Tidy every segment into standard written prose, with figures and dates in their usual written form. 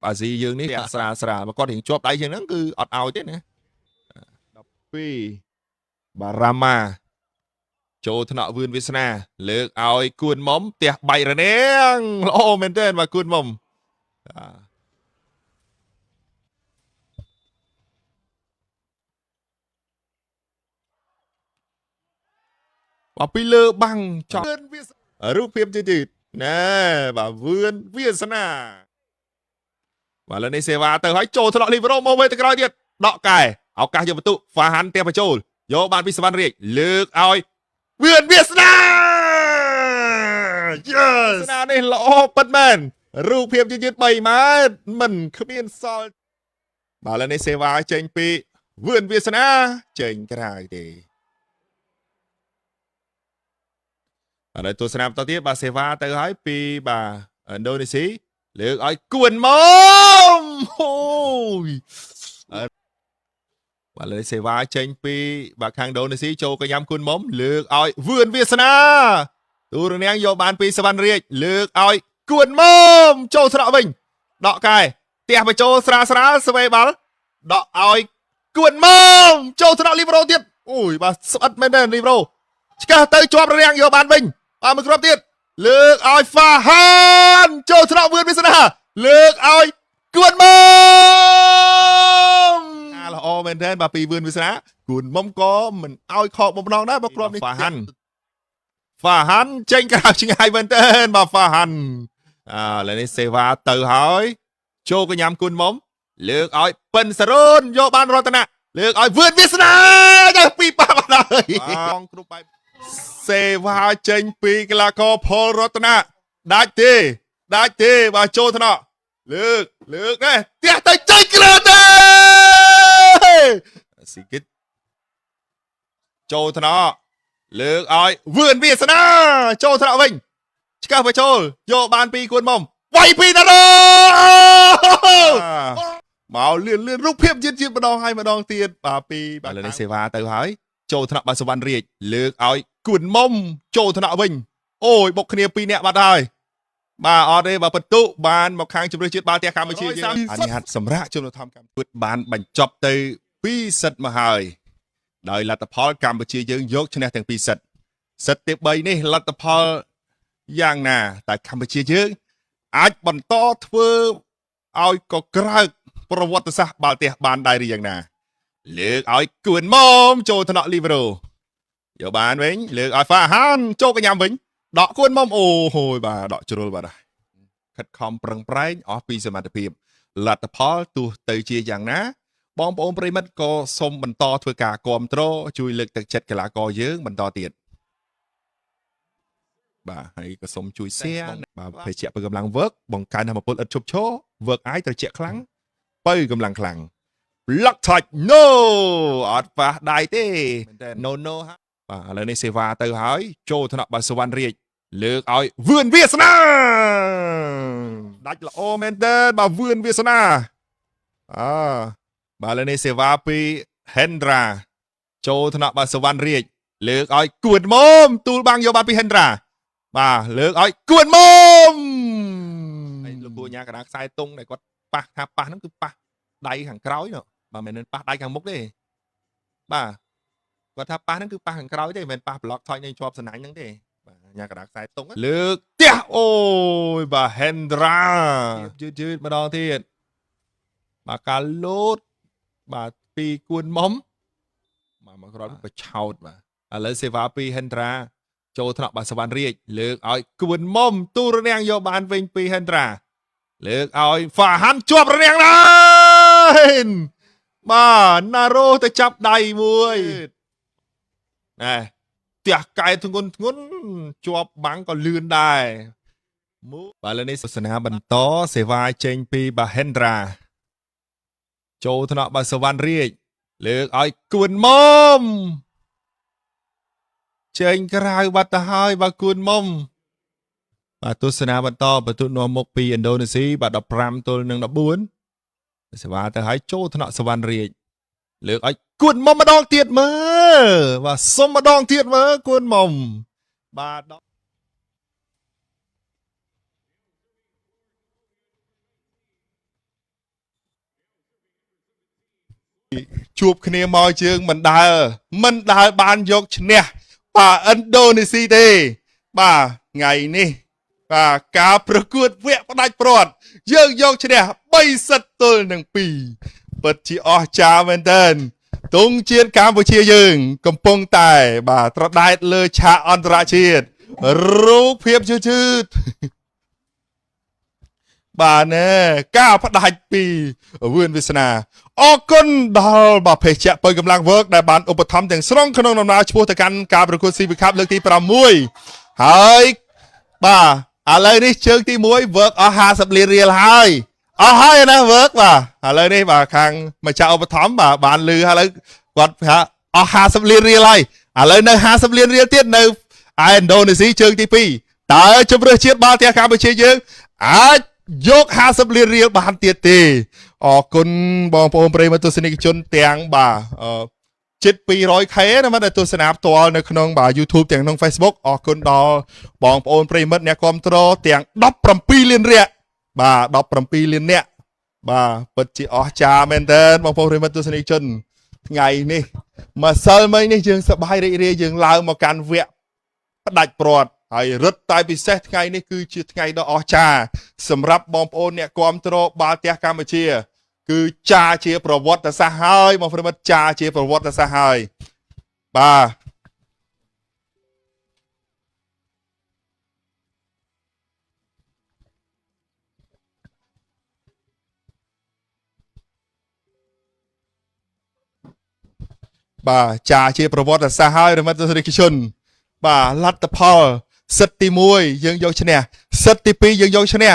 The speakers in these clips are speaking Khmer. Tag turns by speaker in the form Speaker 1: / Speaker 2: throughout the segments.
Speaker 1: bà gì dương ní sra mà con thì chụp tay dương nó cứ ọt ao thế nè đọc pi bà Rama châu thọ vươn việt na lược ao cuốn móm tiệt bay rồi nè ô men tên mà cuốn mồm bà pi lơ bằng cho ởรูป phimจืดnè bà vươn việt na và lần này sẽ vào từ hãy trôi thọ libero mô về từ cái tiệt đọ cài áo cài cho một tụ phá hắn theo phải trôi vô bàn Visavan riêng lược ao vươn việt na yes na này là Batman រូបភាពยืดๆ3ម៉ែត្រមិនគ្មានសល់បាទឥឡូវនេះសេវាចេញពីវឿនវាសនាចេញក្រៅទេឥឡូវទស្សនាបន្តទៀតបាទសេវាទៅហើយពីបាទឥណ្ឌូនេស៊ីលើកឲ្យគួនមកអូយបាទឥឡូវសេវាចេញពីបាទខាងឥណ្ឌូនេស៊ីចូលកញ្ញាំគួនមុំលើកឲ្យវឿនវាសនាទូរនាងយកបានពីសវណ្ណរាជលើកឲ្យគួនមកចូលស្រក់វិញដកកាយផ្ទះបញ្ចូលស្រាស្វេបាល់ដកឲ្យគួនមកចូលស្រក់លីប្រូទៀតអូយបាទស្អិតមែនទេលីប្រូឆ្កាស់ទៅជាប់រាំងយកបានវិញបាទមួយគ្រាប់ទៀតលើកឲ្យហ្វាហានចូលស្រក់វឿនវាសនាលើកឲ្យគួនមកល្អមែនទេបាទពីវឿនវាសនាគួនមកក៏មិនឲ្យខកបំណងដែរបើគ្រាប់នេះហ្វាហានចេញក្រៅឆ្ងាយមែនទេបាទហ្វាហានឥឡូវនេះសេវាទៅហើយចូលកញ្ញាំគុណមុំលើកឲ្យប៉ិនសរូនយកបានរតនៈលើកឲ្យវឿនវាសនាទៅពីប៉ះបានហើយគ្រប់បែបសេវាចេញពីកីឡាករផលរតនៈដាច់ទេបាទចូលថ្នាក់លើកនេះផ្ទះទៅចេញក្រៅទេស៊ីគិតចូលថ្នាក់លើកឲ្យវឿនវាសនាចូលថ្នាក់វិញឆ្កាស់បញ្ចូលយកបានពីគួនមុំវាយពីណារ៉ូមកលឿនរូបភាពយឺតម្ដងហើយម្ដងទៀតបាទពីបាទឥឡូវនេះសេវាទៅហើយចូលថ្នាក់បាទសវណ្ណរាជលើកឲ្យគួនមុំចូលថ្នាក់វិញអូយបុកគ្នា2នាក់បាត់ហើយបាទអត់ទេបាទបន្ទុបានមកខាងជម្រើសជាតិបាល់ទះកម្ពុជាយើងអានេះហាត់សម្រាប់ជំនុំធម្មកម្មពុតបានបញ្ចប់ទៅ2សិតមកហើយដោយលទ្ធផលកម្ពុជាយើងយកឈ្នះទាំង2សិតទី3នេះលទ្ធផលយ៉ាងណាតែកម្ពុជាយើងអាចបន្តធ្វើឲ្យកក្រើកប្រវត្តិសាស្ត្របាល់ទះបានដែរឬយ៉ាងណាលើកឲ្យគួនមកចូលថ្នាក់លីប្រូយកបានវិញលើកឲ្យហ្វាហានចូលកញ្ញាំវិញដកគួនមកអូហូយបាទដកជ្រុលបាទខិតខំប្រឹងប្រែងអស់ពីសមត្ថភាពលទ្ធផលទោះទៅជាយ៉ាងណាបងប្អូនប្រិមិត្តក៏សូមបន្តធ្វើការគ្រប់គ្រងជួយលើកទឹកចិត្តកីឡាករយើងបន្តទៀតបាទហើយក៏សូមជួយ share បាទភេជ្ជៈពើកម្លាំង work បង្កើនធម៌ពលឥតឈប់ឈរ work អាយត្រជាក់ខ្លាំងពើកម្លាំងខ្លាំង block touch no អត់ប៉ះដៃទេ no បាទឥឡូវនេះសេវាទៅហើយចូលថ្នាក់បាទសវណ្ណរាជលើកឲ្យវឿនវាសនាដាច់ល្អមែនតើបាទវឿនវាសនាបាទឥឡូវនេះសេវាពី Hendra ចូលថ្នាក់បាទសវណ្ណរាជលើកឲ្យគួនមុំទូលបាំងយកបានពី Hendra បាទលើកឲ្យគួនមុំហើយលោកគូញ៉ាកណ្ដាលខ្សែតុងដែលគាត់ប៉ះថាប៉ះហ្នឹងគឺប៉ះដៃខាងក្រោយបាទមិនមែនប៉ះដៃខាងមុខទេបាទគាត់ថាប៉ះហ្នឹងគឺប៉ះខាងក្រោយទេមិនមែនប៉ះប្លុកថយនៅជាប់សណាញ់ហ្នឹងទេបាទញ៉ាកណ្ដាលខ្សែតុងលើកផ្ទះអូយបាទ Hendra យឺតម្ដងទៀតបាទការលោតបាទពីគួនមុំបាទមកក្រោយបឆោតបាទឥឡូវសេវាពី Hendra ចូលថ្នាក់បាទសវណ្ណរាជលើកឲ្យគួនមុំទូរនាងយកបានវិញពី Hendra លើកឲ្យហ្វាហាន់ជាប់រនាងដែរបាទណារ៉ូទៅចាប់ដៃមួយណែផ្ទះកែធ្ងន់ជាប់បាំងក៏លឿនដែរបាទឥឡូវនេះសាសនាបន្តសេវាចេញពីបាទ Hendraចូលថ្នាក់បាទសវណ្ណរាជលើកឲ្យគួនមុំចេញក្រៅបាត់ទៅហើយបាទគួនមុំបាទទស្សនាបន្តបន្ទុនាំមុខពីឥណ្ឌូនេស៊ីបាទ15ទល់នឹង14សេវាទៅហើយចូលថ្នាក់សវណ្ណរាជលើកឲ្យគួនមុំម្ដងទៀតមើលបាទសុំម្ដងទៀតមើលគួនមុំបាទ ជួបគ្នាមកជើងមិនដើរបានយកឈ្នះបាទឥណ្ឌូនេស៊ីទេបាទថ្ងៃនេះបាទការប្រកួតវគ្គផ្ដាច់ព្រាត់យើងយកឈ្នះ3-2ពិតជាអស្ចារ្យមែនទែនទង់ជាតិកម្ពុជាយើងកំពុងតែបាទត្រដែតលើឆាកអន្តរជាតិរូបភាពជឿតបាទណែការផ្ដាច់ពីវឿនវាសនាអរគុណដល់បាទភេសជ្ជៈបើកម្លាំង work ដែលបានឧបត្ថម្ភទាំងស្រុងក្នុងដំណើរឆ្ពោះទៅកាន់ការប្រកួត CV Cup លើកទី6ហើយបាទឥឡូវនេះជើងទី1 work អស់50លានរៀលហើយអស់ហើយណា work បាទឥឡូវនេះបាទខាងម្ចាស់ឧបត្ថម្ភបាទបានលឺឥឡូវគាត់ថាអស់50លានរៀលហើយឥឡូវនៅ50លានរៀលទៀតនៅឯឥណ្ឌូនេស៊ីជើងទី2តើជម្រើសជាតិបាល់ទះកម្ពុជាយើងអាចយក50លានរៀលបានទៀតទេអរគុណបងប្អូនប្រិយមិត្តទស្សនិកជនទាំងបាទជិត 200k ណាមកដែលទស្សនាផ្ទាល់នៅក្នុងបាទ YouTube ទាំងក្នុង Facebook អរគុណដល់បងប្អូនប្រិយមិត្តអ្នកគាំទ្រទាំង17លាននាក់បាទ17លាននាក់បាទពិតជាអស្ចារ្យមែនទែនបងប្អូនប្រិយមិត្តទស្សនិកជនថ្ងៃនេះម្សិលមិញនេះយើងសប្បាយរីករាយយើងឡើងមកកាន់វគ្គផ្ដាច់ព្រាត់ហើយរឹតតែពិសេសថ្ងៃនេះគឺជាថ្ងៃដ៏អស្ចារ្យសម្រាប់បងប្អូនអ្នកគាំទ្របាល់ទះកម្ពុជាគឺចាជាប្រវត្តិសាស្ត្រហើយបងប្អូនមិត្តចាជាប្រវត្តិសាស្ត្រហើយបាទចាជាប្រវត្តិសាស្ត្រហើយរមិត្តទស្សនិកជនបាទលទ្ធផលសិតទី1យើងយកឈ្នះសិតទី2យើងយកឈ្នះ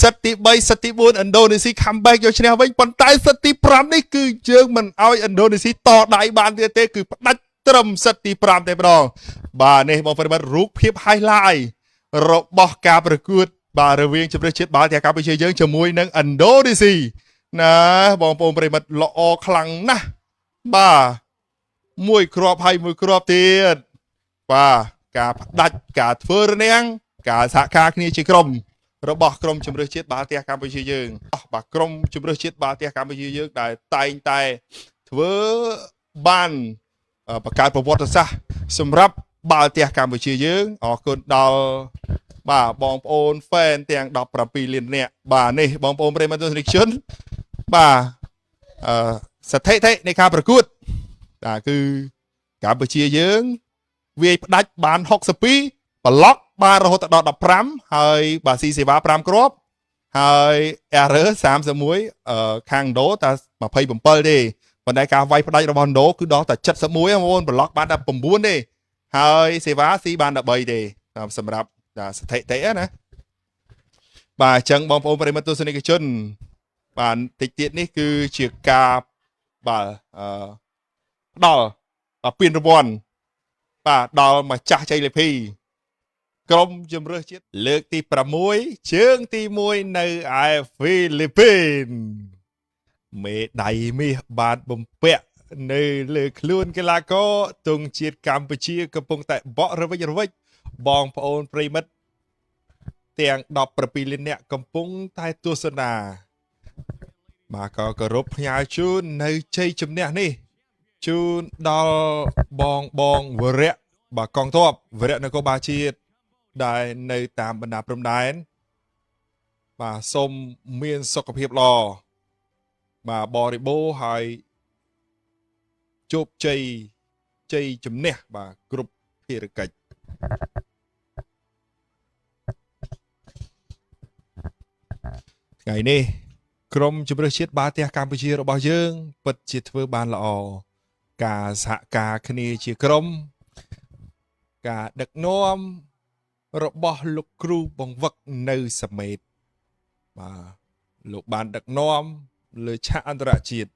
Speaker 1: សិតទី3សិតទី4ឥណ្ឌូនេស៊ី comeback យកឈ្នះវិញប៉ុន្តែសិតទី5នេះគឺយើងមិនឲ្យឥណ្ឌូនេស៊ីតដៃបានទៀតទេគឺផ្ដាច់ត្រឹមសិតទី5តែម្ដងបាទនេះបងប្អូនរូបភាព highlight របស់ការប្រកួតបាទរវាងជម្រើសជាតិបាល់ទះកម្ពុជាយើងជាមួយនឹងឥណ្ឌូនេស៊ីណាបងប្អូនប្រិមិត្តល្អខ្លាំងណាស់បាទមួយគ្រាប់ហើយមួយគ្រាប់ទៀតបាទការផ្ដាច់ការធ្វើរនាំងការសហការគ្នាជាក្រុមរបស់ក្រុមជម្រើសជាតិបាល់ទះកម្ពុជាយើងបាទក្រុមជម្រើសជាតិបាល់ទះកម្ពុជាយើងដែលតែងតែធ្វើបានបង្កើតប្រវត្តិសាស្ត្រសម្រាប់បាល់ទះកម្ពុជាយើងអរគុណដល់បាទបងប្អូន fan ទាំង17លាននាក់បាទនេះបងប្អូនប្រិយមិត្តទស្សនិកជនបាទស្ថិតិនៃការប្រកួតគឺកម្ពុជាយើងវាយផ្ដាច់បាន62ប្លុកបានរហូតដល់15ហើយបាទស៊ីសេវា5គ្រាប់ហើយ error 31ខាងដូតែ27ទេប៉ុន្តែការវាយផ្ដាច់របស់ដូគឺដល់តែ71បងប្អូនប្លុកបានតែ9ទេហើយសេវាស៊ីបាន13ទេសម្រាប់ស្ថិតិណាបាទអញ្ចឹងបងប្អូនប្រិយមិត្តទស្សនិកជនបាទតិចទៀតនេះគឺជាការបាទផ្ដល់ពានរង្វាន់បាទដល់ម្ចាស់ជ័យលាភីក្រុមជម្រើសជាតិលើកទី6ជើងទី1នៅឯហ្វីលីពីនមេដៃមាសបានបំពាក់នៅលើខ្លួនកីឡាករទង់ជាតិកម្ពុជាកំពុងតែបក់រវិចរវិចបងប្អូនប្រិមិត្តទាំង17លាននាក់កំពុងតែទស្សនាបាទក៏គោរពផ្ញើជូននៅជ័យជំនះនេះជូនដល់បងវរៈបាទកងទ័ពវរៈនគរបាលជាតិដែលនៅតាមបណ្ដាព្រំដែនបាទសូមមានសុខភាពល្អបាទបរិបូរណ៍ហើយជោគជ័យជំនះបាទគ្រប់ភារកិច្ចថ្ងៃនេះក្រុមជម្រើសជាតិបាល់ទះកម្ពុជារបស់យើងពិតជាធ្វើបានល្អការសហការគ្នាជាក្រុមការដឹកនាំរបស់លោកគ្រូបង្វឹកនៅសមេតបាទលោកបានដឹកនាំលើឆាកអន្តរជាតិ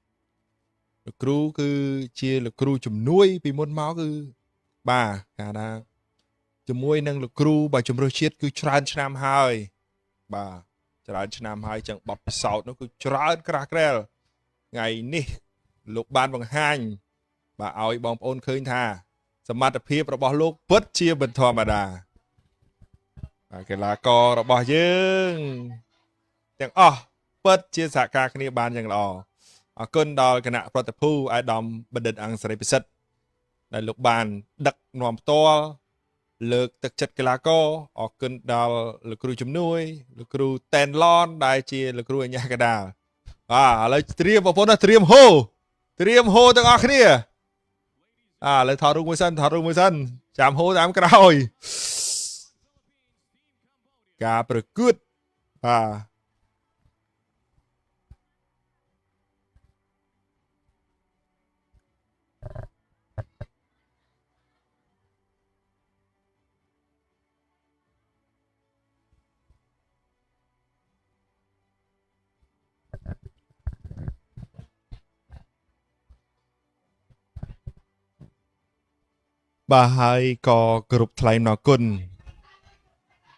Speaker 1: លោកគ្រូគឺជាលោកគ្រូជំនួយពីមុនមកគឺបាទកាលណាជាមួយនឹងលោកគ្រូបាទជំរឿសជាតិគឺច្រើនឆ្នាំហើយបាទច្រើនឆ្នាំហើយចឹងបបពិសោធន៍នោះគឺច្រើនក្រាស់ក្រែលថ្ងៃនេះលោកបានបង្ហាញបាទឲ្យបងប្អូនឃើញថាសមត្ថភាពរបស់លោកពិតជាមិនធម្មតាបាទកីឡាកររបស់យើងទាំងអស់ពិតជាសហការគ្នាបានយ៉ាងល្អ អរគុណដល់គណៈប្រតិភូអាយដាមបណ្ឌិតអង្គសេរីពិសិដ្ឋដែលលោកបានដឹកនាំផ្ទាល់លើកទឹកចិត្តកីឡាករអរគុណដល់លោកគ្រូជំនួយលោកគ្រូតែនឡនដែលជាលោកគ្រូអញ្ញាកដាលបាទឥឡូវត្រៀមបងប្អូនត្រៀមហូទាំងអស់គ្នាឥឡូវថតរូបមួយសិនចាំហូតាមក្រោយការប្រកួតបាទបាទហើយក៏គ្រប់ថ្លែងអរគុណ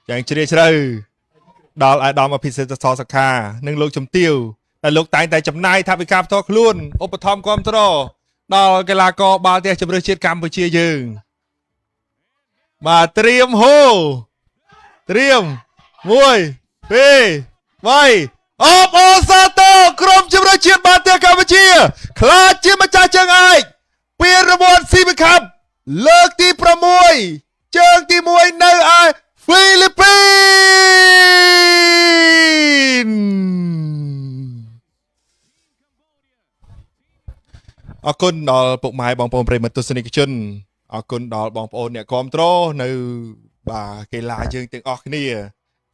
Speaker 1: យ៉ាងជ្រាលជ្រៅដល់អាយដាមអភិសិទ្ធសខា និងលោកជំទាវដែលលោកតែងតែចំណាយថវិកាផ្ទាល់ខ្លួនឧបត្ថម្ភគ្រប់គ្រងដល់កីឡាករបាល់ទះជម្រើសជាតិកម្ពុជាយើងបាទត្រៀមហូត្រៀម1 2 3អបអូសាទរក្រុមជម្រើសជាតិបាល់ទះកម្ពុជាខ្លាចជាម្ចាស់ជើងឯកពានរង្វាន់ស៊ីប៊ីខាប់លើកទី6ជើងទី1នៅឯហ្វីលីពីនអរគុណដល់ពុកម៉ែបងប្អូនប្រិយមិត្តទស្សនិកជនអរគុណដល់បងប្អូនអ្នកគាំទ្រនៅបាទកីឡាយើងទាំងអស់គ្នា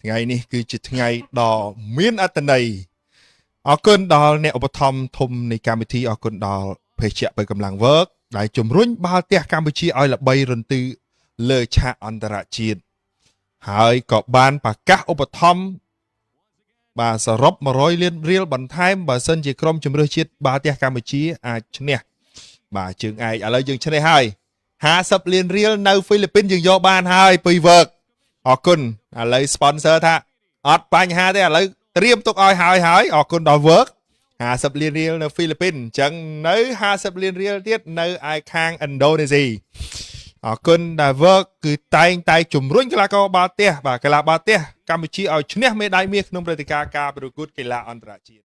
Speaker 1: ថ្ងៃនេះគឺជាថ្ងៃដ៏មានអត្ថន័យអរគុណដល់អ្នកឧបត្ថម្ភធំនៃកម្មវិធីអរគុណដល់ភេសជ្ជៈបើកម្លាំងវើកដែលជំរុញបាល់ទះកម្ពុជាឲ្យល្បីរន្ទឺលើឆាកអន្តរជាតិហើយក៏បានប្រកាសឧបត្ថម្ភបាទសរុប100 លានរៀលបន្ថែមបើសិនជាក្រុមជម្រើសជាតិបាល់ទះកម្ពុជាអាចឈ្នះបាទជើងឯកឥឡូវយើងឈ្នះហើយ50 លានរៀលនៅហ្វីលីពីនយើងយកបានហើយពីវើកអរគុណឥឡូវ sponsor ថាអត់បញ្ហាទេឥឡូវត្រៀមទុកឲ្យហើយអរគុណដល់វើក50 លានរៀលនៅហ្វីលីពីនអញ្ចឹងនៅ50 លានរៀលទៀតនៅឯខាងឥណ្ឌូនេស៊ីអរគុណដែលវើកគឺតែងតែជំរុញកីឡាករបាល់ទះបាទកីឡាបាល់ទះកម្ពុជាឲ្យឈ្នះមេដាយមាសក្នុងព្រឹត្តិការណ៍ការប្រកួតកីឡាអន្តរជាតិ